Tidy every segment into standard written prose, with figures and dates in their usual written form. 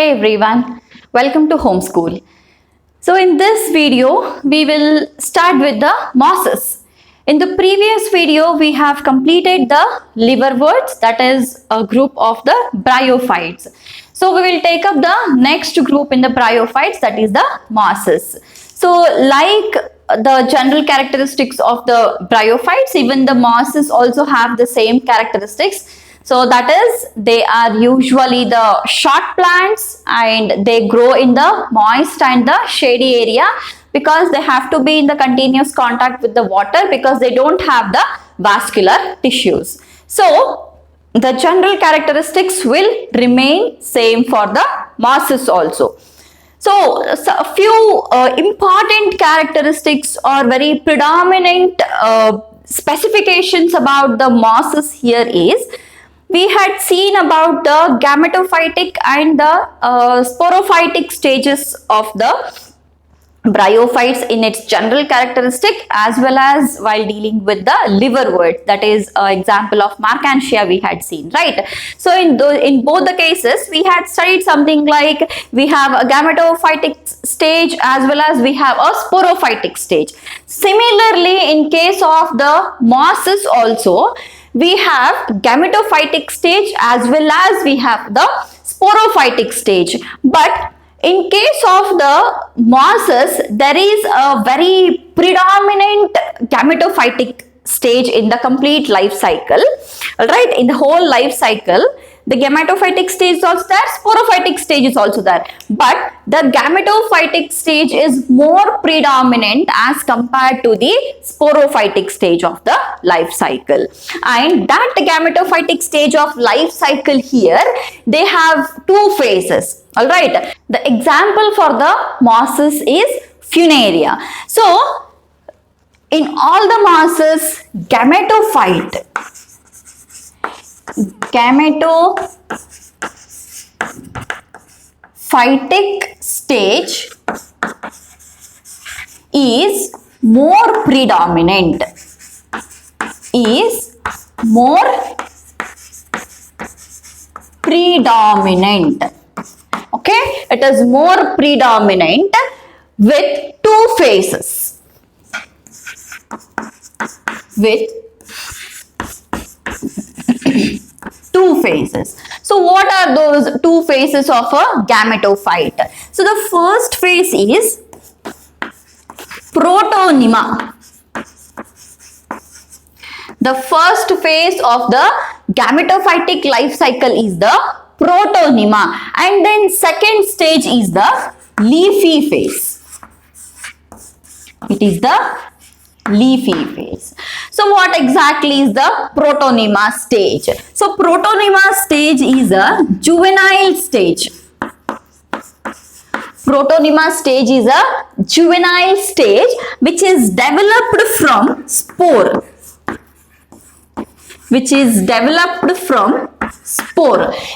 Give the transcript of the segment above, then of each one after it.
Hey everyone, welcome to Homeschool. So in this video, we will start with the mosses. In the previous video, we have completed the liverworts, that is a group of the bryophytes. So we will take up the next group in the bryophytes, that is the mosses. So like the general characteristics of the bryophytes, even the mosses also have the same characteristics. So that is, they are usually the short plants and they grow in the moist and the shady area because they have to be in the continuous contact with the water because they don't have the vascular tissues. So the general characteristics will remain same for the mosses also. So a few important characteristics or very predominant specifications about the mosses here is, we had seen about the gametophytic and the sporophytic stages of the bryophytes in its general characteristic, as well as while dealing with the liverwort, that is an example of Marchantia we had seen, right? So in both the cases we had studied something like we have a gametophytic stage as well as we have a sporophytic stage. Similarly, in case of the mosses also, we have gametophytic stage as well as we have the sporophytic stage. But in case of the mosses, there is a very predominant gametophytic stage in the complete life cycle. Alright, in the whole life cycle, the gametophytic stage is also there, sporophytic stage is also there. But the gametophytic stage is more predominant as compared to the sporophytic stage of the life cycle. And that gametophytic stage of life cycle here, they have two phases. Alright, the example for the mosses is Funaria. So, in all the mosses, gametophytic stage is more predominant. Okay, it is more predominant with two phases. So what are those two phases of a gametophyte? So the first phase is protonyma. The first phase of the gametophytic life cycle is the protonyma, and then second stage is the leafy phase. It is the leafy phase. So what exactly is the protonyma stage? So protonyma stage is a juvenile stage. Protonyma stage is a juvenile stage which is developed from spore.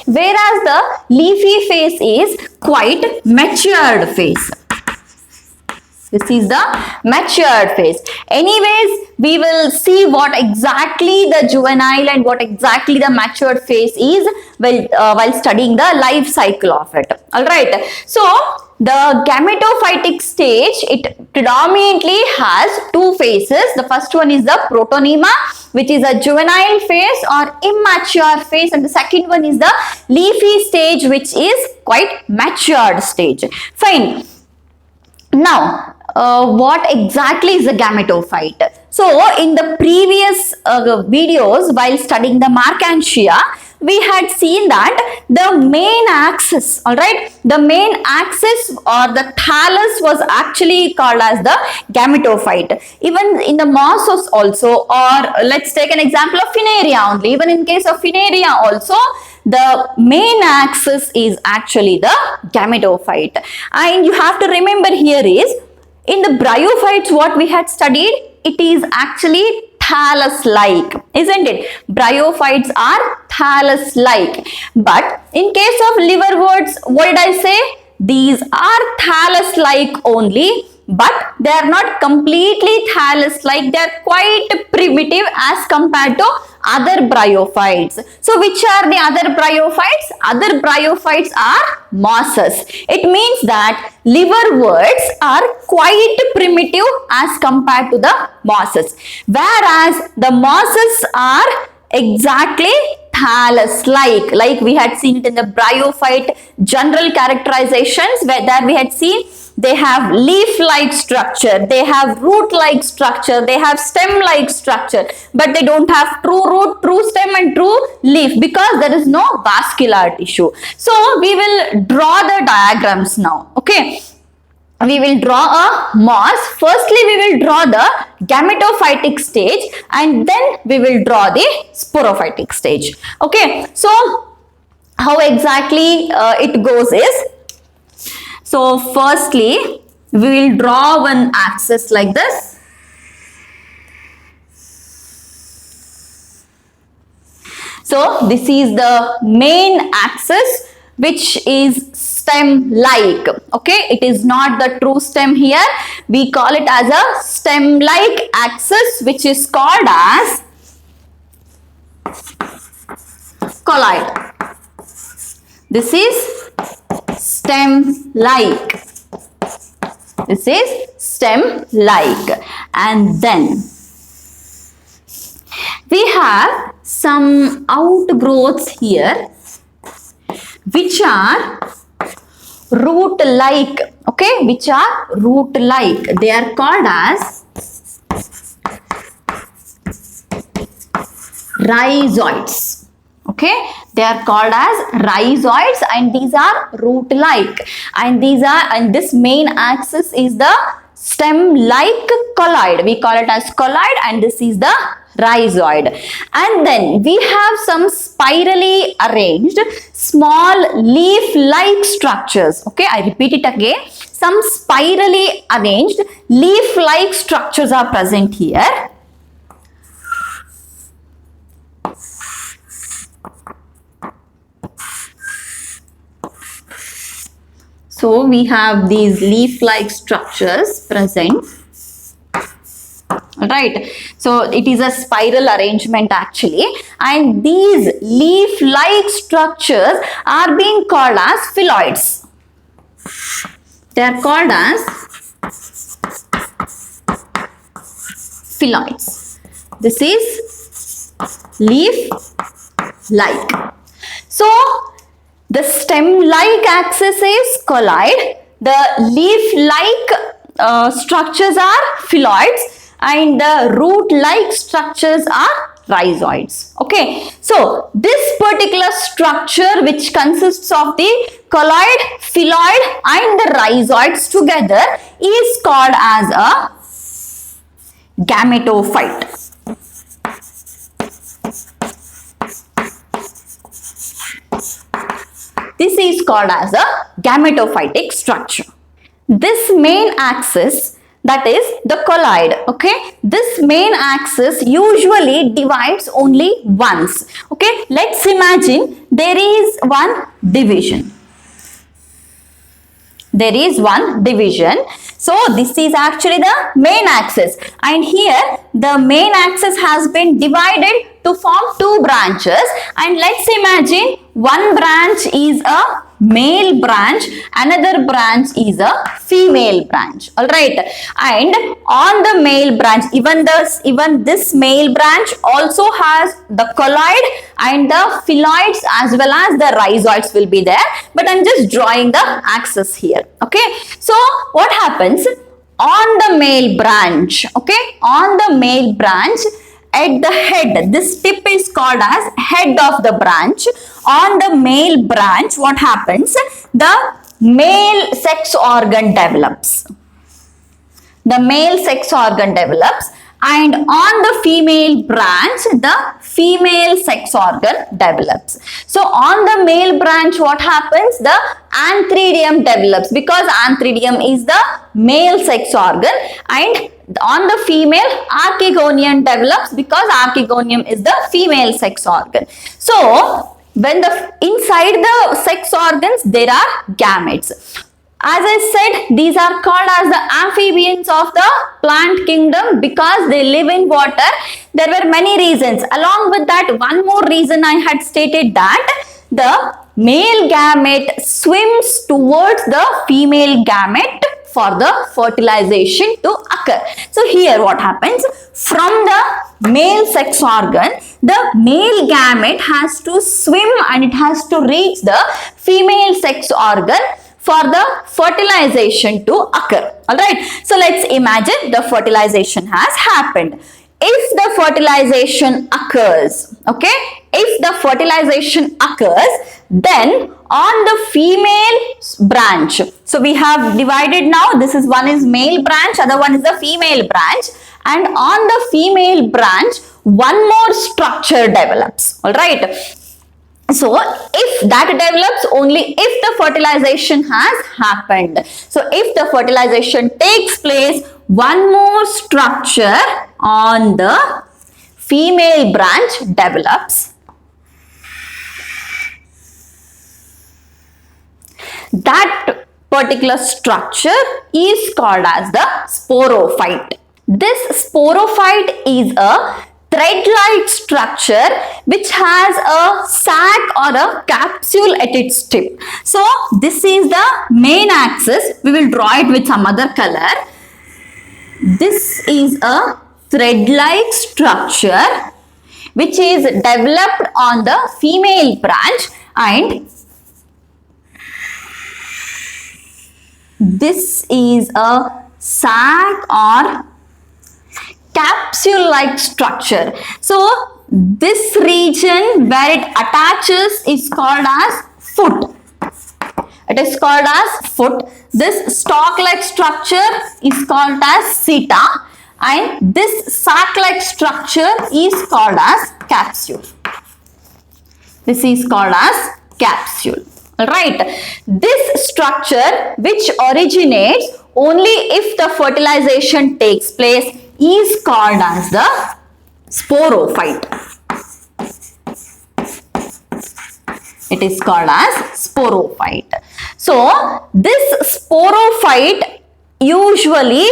Whereas the leafy phase is quite matured phase. This is the matured phase. Anyways, we will see what exactly the juvenile and what exactly the matured phase is while studying the life cycle of it. Alright. So, the gametophytic stage, it predominantly has two phases. The first one is the protonyma, which is a juvenile phase or immature phase, and the second one is the leafy stage, which is quite matured stage. Fine. Now, what exactly is a gametophyte? So, in the previous videos while studying the Marchantia, we had seen that the main axis, alright, the main axis or the thallus was actually called as the gametophyte. Even in the mosses also, or let's take an example of Funaria only. Even in case of Funaria also, the main axis is actually the gametophyte. And you have to remember here is, in the bryophytes what we had studied, it is actually thallus-like, isn't it? Bryophytes are thallus-like. But in case of liverworts, what did I say? These are thallus-like only, but they are not completely thallus-like. They are quite primitive as compared to other bryophytes. So which are the other bryophytes? Other bryophytes are mosses. It means that liverworts are quite primitive as compared to the mosses, whereas the mosses are exactly thallus-like. Like we had seen it in the bryophyte general characterizations, where there we had seen they have leaf-like structure, they have root-like structure, they have stem-like structure, but they don't have true root, true stem and true leaf because there is no vascular tissue. So we will draw the diagrams now. Okay. We will draw a moss. Firstly, we will draw the gametophytic stage and then we will draw the sporophytic stage. Okay. So how exactly it goes is, so firstly, we will draw one axis like this. So this is the main axis, which is stem-like. Okay, it is not the true stem here. We call it as a stem-like axis, which is called as colloid. This is stem-like. This is stem-like. And then we have some outgrowths here, which are root-like. Okay, which are root-like. They are called as rhizoids. Okay, they are called as rhizoids, and these are root-like, and this main axis is the stem-like colloid. We call it as colloid, and this is the rhizoid. And then we have some spirally arranged small leaf-like structures. Okay, I repeat it again. Some spirally arranged leaf-like structures are present here. So we have these leaf-like structures present. Right. So it is a spiral arrangement actually, and these leaf-like structures are being called as phylloids. They are called as phylloids. This is leaf-like. So the stem-like axis is colloid, the leaf-like structures are phylloids, and the root-like structures are rhizoids. Okay, so this particular structure, which consists of the colloid, phylloid and the rhizoids together, is called as a gametophyte. This is called as a gametophytic structure. This main axis, that is the colloid, okay, this main axis usually divides only once. Okay, let's imagine there is one division. There is one division. So this is actually the main axis, and here the main axis has been divided to form two branches, and let's imagine one branch is a male branch, another branch is a female branch. All right, and on the male branch, even this male branch also has the colloid and the phylloids as well as the rhizoids will be there, but I'm just drawing the axis here. Okay, so what happens on the male branch? Okay, on the male branch, at the head, this tip is called as head of the branch. On the male branch, what happens? The male sex organ develops. The male sex organ develops, and on the female branch, the female sex organ develops. So on the male branch, what happens? The antheridium develops, because antheridium is the male sex organ, and on the female, archegonium develops, because archegonium is the female sex organ. So when inside the sex organs there are gametes. As I said, these are called as the amphibians of the plant kingdom because they live in water. There were many reasons. Along with that, one more reason I had stated that the male gamete swims towards the female gamete for the fertilization to occur. So here what happens? From the male sex organ, the male gamete has to swim and it has to reach the female sex organ for the fertilization to occur. Alright, so let's imagine the fertilization has happened. If the fertilization occurs, okay, if the fertilization occurs, then on the female branch, so we have divided now, this is one is male branch, other one is the female branch, and on the female branch, one more structure develops. Alright. So, if that develops only if the fertilization has happened. So, if the fertilization takes place, one more structure on the female branch develops. That particular structure is called as the sporophyte. This sporophyte is a thread-like structure which has a sac or a capsule at its tip. So, this is the main axis. We will draw it with some other color. This is a thread-like structure which is developed on the female branch, and this is a sac or capsule-like structure. So, this region where it attaches is called as foot. It is called as foot. This stalk-like structure is called as seta, and this sac-like structure is called as capsule. This is called as capsule. Alright. This structure which originates only if the fertilization takes place is called as the sporophyte. It is called as sporophyte. So, this sporophyte usually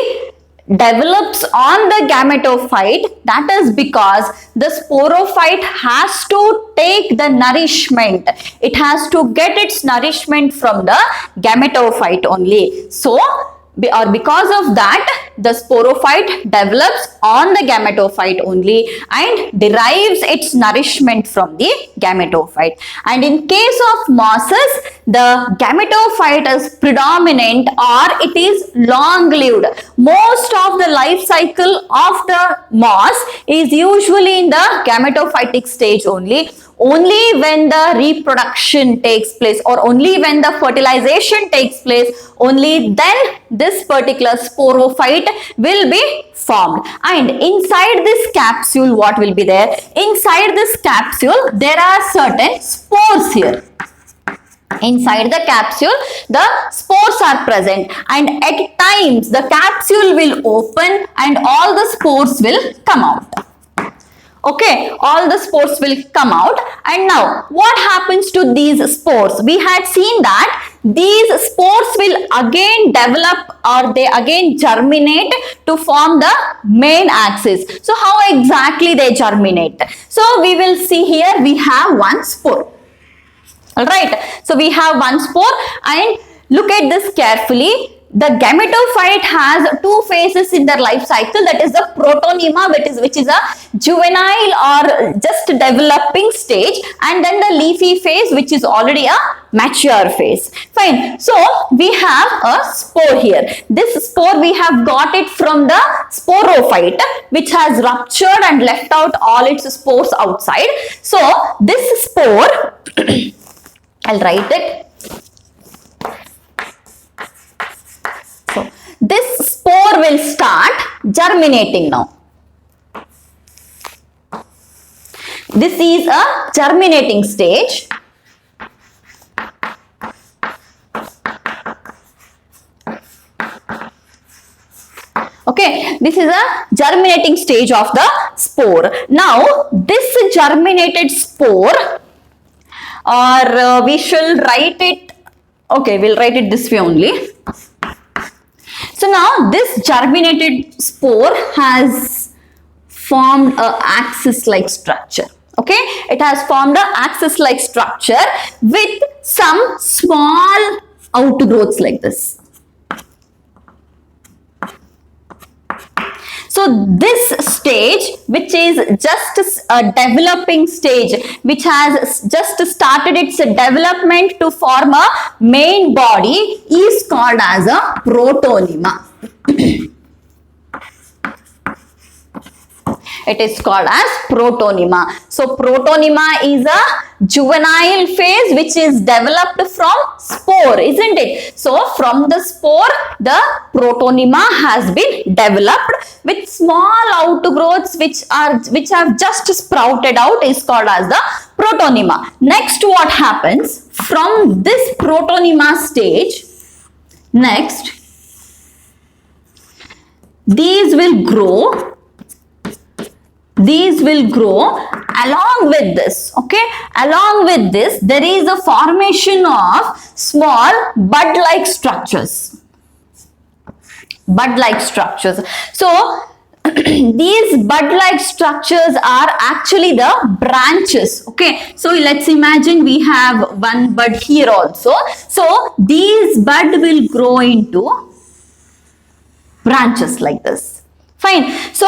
develops on the gametophyte. That is because the sporophyte has to take the nourishment. It has to get its nourishment from the gametophyte only. So, because of that, the sporophyte develops on the gametophyte only and derives its nourishment from the gametophyte. And in case of mosses, the gametophyte is predominant or it is long-lived. Most of the life cycle of the moss is usually in the gametophytic stage only. Only when the reproduction takes place or only when the fertilization takes place, only then this particular sporophyte will be formed. And inside this capsule, what will be there? Inside this capsule, there are certain spores here. Inside the capsule, the spores are present, and at times the capsule will open and all the spores will come out. Okay, all the spores will come out. And now, what happens to these spores? We had seen that these spores will again develop or they again germinate to form the main axis. So, how exactly they germinate? So, we will see here we have one spore. Alright, so we have one spore, and look at this carefully. The gametophyte has two phases in their life cycle, that is the protonema, which is a juvenile or just developing stage, and then the leafy phase, which is already a mature phase. Fine. So, we have a spore here. This spore we have got it from the sporophyte, which has ruptured and left out all its spores outside. So, this spore, I'll write it. So, this spore will start germinating now. This is a germinating stage. Okay, this is a germinating stage of the spore. Now, this germinated spore, or we shall write it Okay, we'll write it this way only. So now this germinated spore has formed a axis-like structure. Okay, it has formed a axis-like structure with some small outgrowths like this. So this stage, which is just a developing stage, which has just started its development to form a main body, is called as a protonema. It is called as protonema. So protonema is a juvenile phase which is developed from spore, isn't it? So from the spore, the protonema has been developed with small outgrowths which have just sprouted out, is called as the protonema. Next, what happens from this protonema stage? Next, these will grow. These will grow along with this. Okay, along with this, there is a formation of small bud-like structures. Bud-like structures. So these bud-like structures are actually the branches. Okay, so let's imagine we have one bud here also. So these bud will grow into branches like this. Fine. So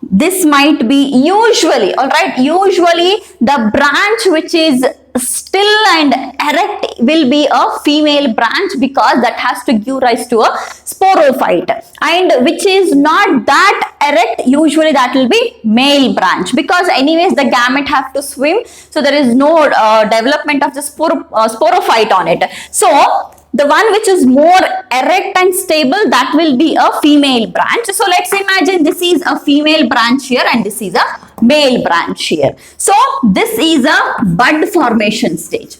this might be usually, all right, usually the branch which is still and erect will be a female branch, because that has to give rise to a sporophyte, and which is not that erect, usually that will be male branch, because anyways the gamete have to swim, so there is no development of the sporophyte on it. So the one which is more erect and stable, that will be a female branch. So let's imagine this is a female branch here and this is a male branch here. So this is a bud formation stage.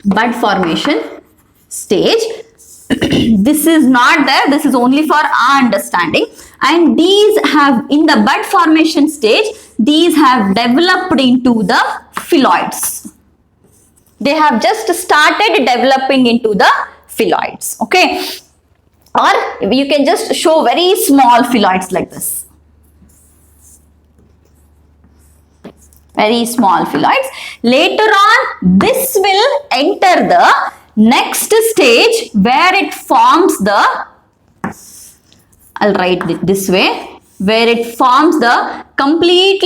Bud formation stage. This is not there, this is only for our understanding. And these have, in the bud formation stage, these have developed into the phylloids. They have just started developing into the phylloids. Okay, or you can just show very small phylloids like this. Very small phylloids. Later on, this will enter the next stage where it forms the, I'll write it this way, where it forms the complete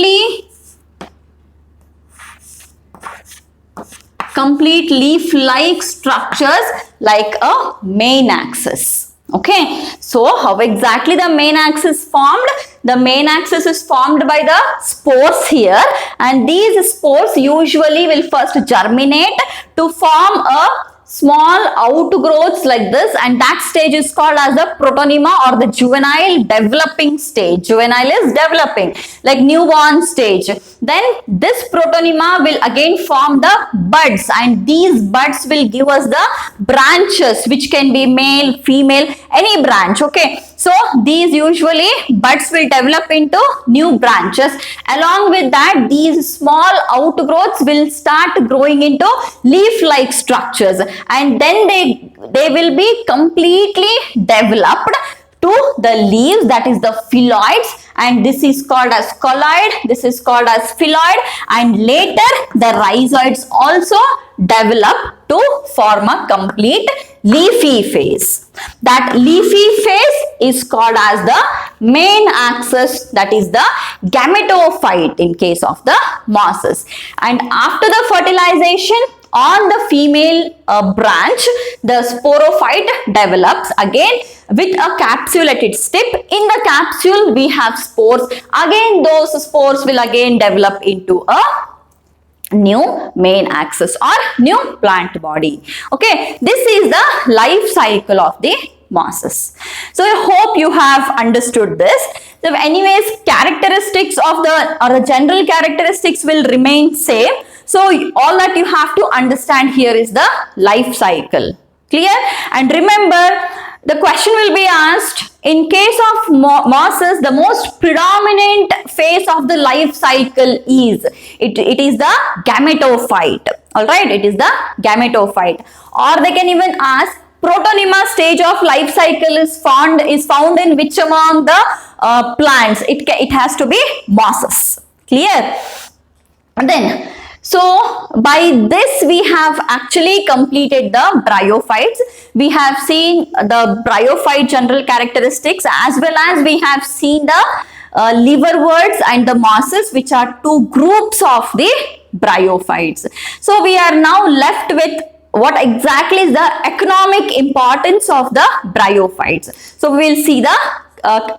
leaf-like structures like a main axis. Okay, so how exactly the main axis formed? The main axis is formed by the spores here, and these spores usually will first germinate to form a small outgrowths like this, and that stage is called as the protonema or the juvenile developing stage. Juvenile is developing, like newborn stage. Then this protonema will again form the buds, and these buds will give us the branches, which can be male, female, any branch. Okay, so these usually buds will develop into new branches. Along with that, these small outgrowths will start growing into leaf-like structures, and then they will be completely developed to the leaves, that is the phylloids, and this is called as colloid, this is called as phylloid, and later the rhizoids also develop to form a complete leafy phase. That leafy phase is called as the main axis, that is the gametophyte in case of the mosses. And after the fertilization, on the female branch, the sporophyte develops again with a capsule at its tip. In the capsule, we have spores. Again, those spores will again develop into a new main axis or new plant body. Okay, this is the life cycle of the mosses. So I hope you have understood this. So anyways, characteristics of the general characteristics will remain same. So all that you have to understand here is the life cycle. Clear? And remember, The question will be asked, in case of mosses, the most predominant phase of the life cycle is, it is the gametophyte. Alright, it is the gametophyte. Or they can even ask, protonema stage of life cycle is found in which among the plants? It has to be mosses. Clear? And then, so by this we have actually completed the bryophytes. We have seen the bryophyte general characteristics, as well as we have seen the liverworts and the mosses, which are two groups of the bryophytes. So we are now left with what exactly is the economic importance of the bryophytes. So we will see the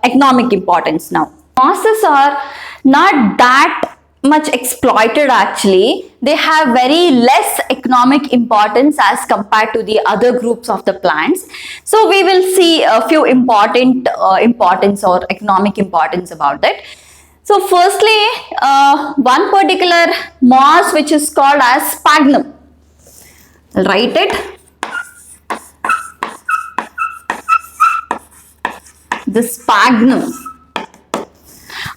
economic importance now. Mosses are not that much exploited actually. They have very less economic importance as compared to the other groups of the plants. So we will see a few important importance or economic importance about that. So firstly, one particular moss which is called as sphagnum. I'll write it. The sphagnum.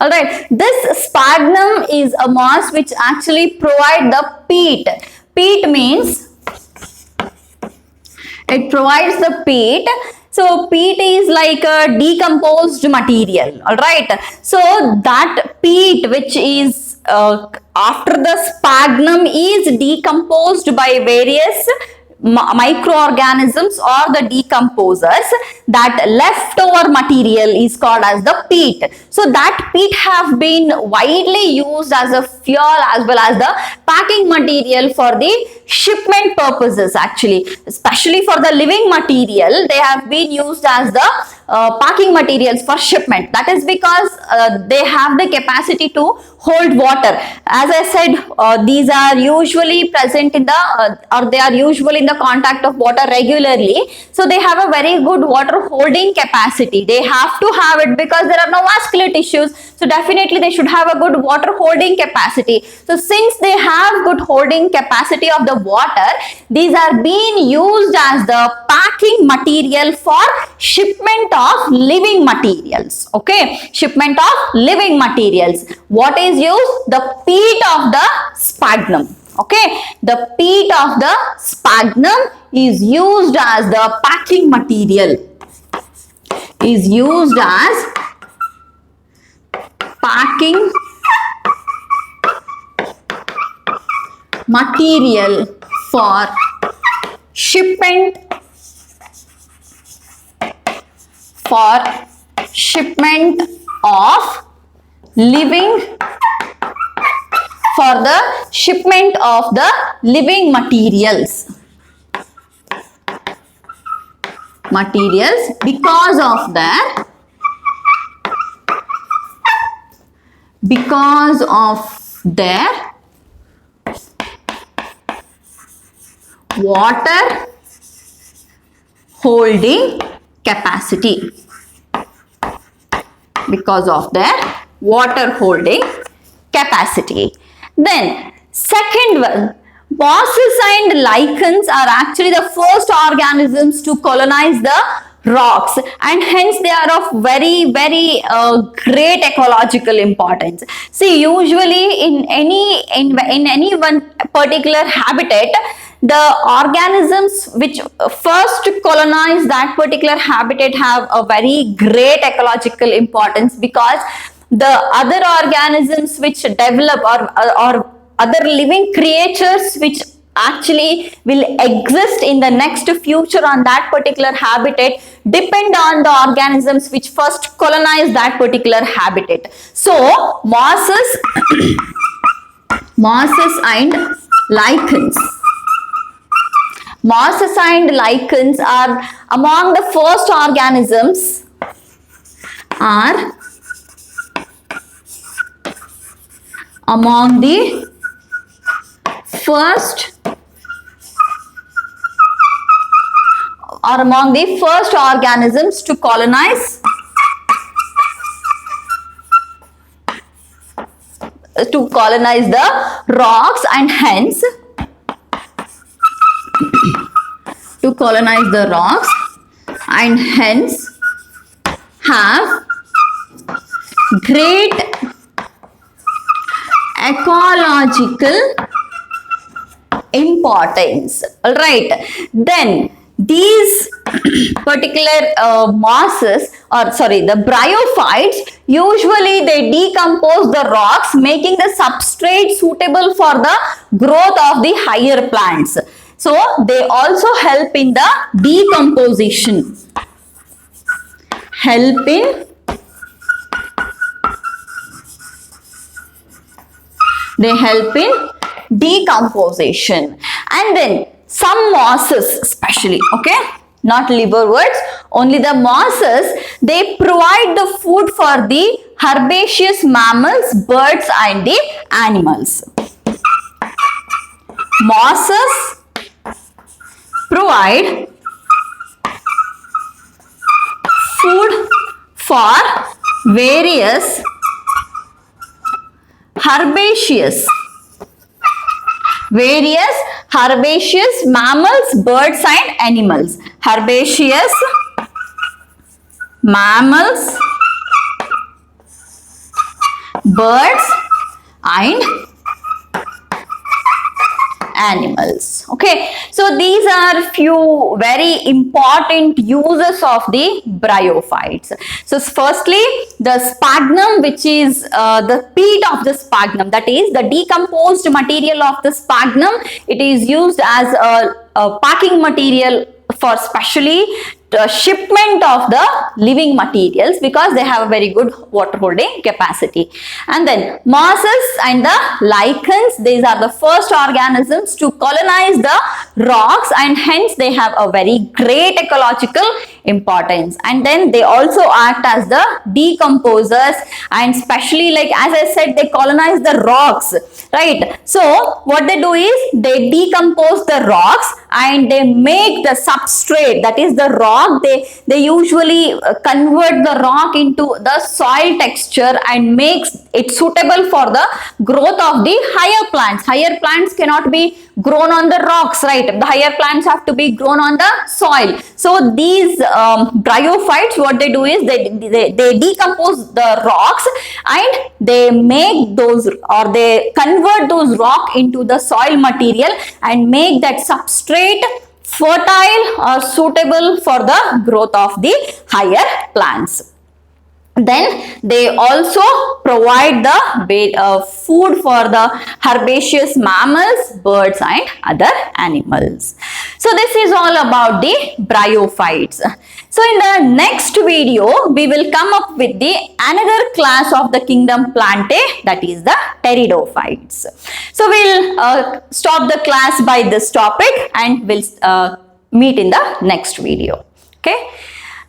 Alright, this sphagnum is a moss which actually provide the peat. Peat means it provides the peat. So peat is like a decomposed material. Alright, so that peat which is after the sphagnum is decomposed by various microorganisms or the decomposers, that leftover material is called as the peat. So that peat have been widely used as a fuel as well as the packing material for the shipment purposes actually. Especially for the living material, they have been used as the packing materials for shipment. That is because they have the capacity to hold water. As I said, these are usually present in the or they are usually in the contact of water regularly. So they have a very good water holding capacity. They have to have it because there are no vascular tissues. So definitely they should have a good water holding capacity. So since they have good holding capacity of the water, these are being used as the packing material for shipment of living materials. Okay, shipment of living materials. What is used? The peat of the sphagnum. Okay, the peat of the sphagnum is used as the packing material. Is used as packing material for shipment of living materials. Because of their water holding capacity. Because of their water holding capacity. Then second one, mosses and lichens are actually the first organisms to colonize the rocks, and hence they are of very great ecological importance. See, usually in any one particular habitat, the organisms which first colonize that particular habitat have a very great ecological importance, because the other organisms which develop or other living creatures which actually will exist in the next future on that particular habitat depend on the organisms which first colonize that particular habitat. So mosses and lichens. Mosses and lichens are among the first organisms among the first organisms to colonize the rocks, and hence and hence have great ecological importance. All right, then these particular mosses, or sorry, the bryophytes, usually they decompose the rocks, making the substrate suitable for the growth of the higher plants. So they also help in the decomposition, help in decomposition. And then some mosses especially, okay, not liverworts, only the mosses, they provide the food for the herbaceous mammals, birds and the animals. Mosses provide food for various herbaceous mammals, birds and animals. Herbaceous mammals, birds and animals. Okay, so these are few very important uses of the bryophytes. So firstly, the sphagnum, which is the peat of the sphagnum, that is the decomposed material of the sphagnum, it is used as a packing material for specially the shipment of the living materials, because they have a very good water holding capacity. And then mosses and the lichens, these are the first organisms to colonize the rocks, and hence they have a very great ecological importance. And then they also act as the decomposers, and especially, like as I said, they colonize the rocks, right? So what they do is they decompose the rocks and they make the substrate, that is the rock. They usually convert the rock into the soil texture and makes it suitable for the growth of the higher plants. Higher plants cannot be grown on the rocks, right? The higher plants have to be grown on the soil. So these bryophytes, what they do is they decompose the rocks and they make those, or they convert those rock into the soil material and make that substrate fertile or suitable for the growth of the higher plants. Then they also provide the food for the herbaceous mammals, birds and other animals. So this is all about the bryophytes. So in the next video, we will come up with the another class of the kingdom Plantae, that is the pteridophytes. So we'll stop the class by this topic and we'll meet in the next video. Okay.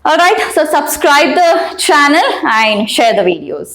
Alright, so subscribe the channel and share the videos.